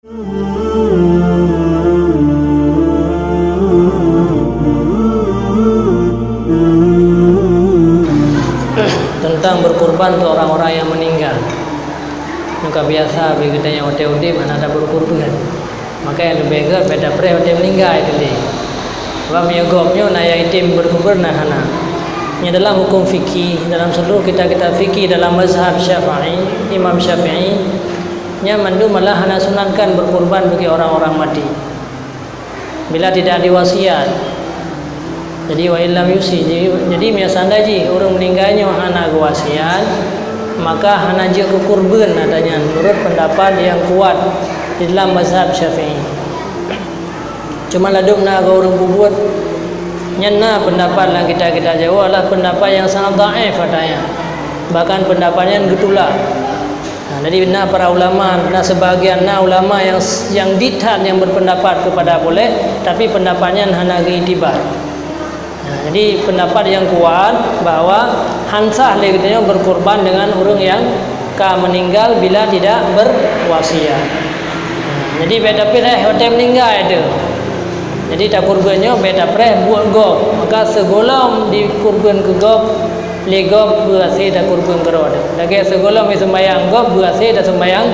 Tentang berkorban untuk orang-orang yang meninggal. Muka biasa bagi kita yang hotel mana ada berkorban. Maka yang lebih baik beda pre hotel meninggal itu. Sebab miagopnya naya itim berkorban nah hana. Ini dalam hukum fikih, dalam seluruh kita fikih dalam mazhab Syafi'i, Imam Syafi'i, nya mandu malah hana sunatkan berkorban bagi orang-orang mati. Bila tidak diwasiat. Jadi wa illam yusi. Jadi biasanya ji orang meninggalnya hana wasiat, maka hana je ke kurban adanya menurut pendapat yang kuat di dalam mazhab Syafi'i. Cuma ladumna orang bubuat nyana pendapat yang kita jawab adalah pendapat yang sangat dhaif katanya. Bahkan pendapatnya getula. Nah, jadi benar para ulama, benar sebagian ulama yang dithat yang berpendapat kepada boleh, tapi pendapatnya hana diitibar. Nah, jadi pendapat yang kuat bahwa hansah legitnya berkorban dengan orang yang meninggal bila tidak berwasiat. Nah, jadi beda pilih hotel meninggal itu. Jadi tak kurbannya beda preh buat gop. Maka segolong di kurban ke gop, le gop berasih dah kurban kerod. Lagi segolong sembayang gop berasih dah sembayang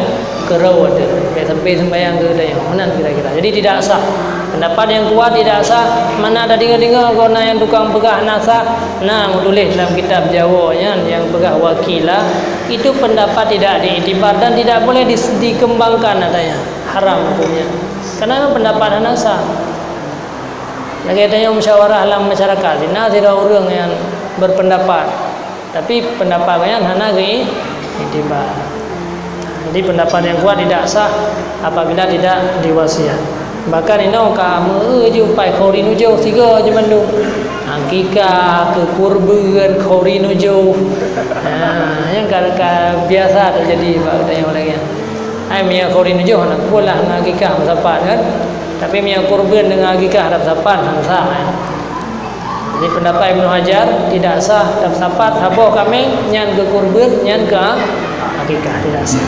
kerod. Sampai sembayang ke dah yang mana kira-kira. Jadi tidak sah. Pendapat yang kuat tidak sah. Mana ada dengar-dengar kau yang tukang pegah nasa. Nah, tulis dalam kitab Jawa yang pegah wakilah. Itu pendapat tidak diiktibar dan tidak boleh dikembangkan adanya. Haram hukumnya. Karena pendapat nasa. Lagi tanya musyawarah dalam masyarakat. Nah, tidak orang yang berpendapat. Tapi pendapatnya hana diiktibar. Jadi pendapat yang kuat tidak sah apabila tidak diwasiat. Bahkan ini kamu jumpai khori nujo tiga je bandung. Akikah ke kurban khori nujo. Yang kadang biasa terjadi pada yang lain. Ai mia khori nujo nak pula akikah sapat kan. Tapi mia kurban dengan akikah harap sapat sah. Jadi pendapat Ibnu Hajar tidak sah harap sapat habo kami nyan ke kurban nyan ke akikah tidak sah.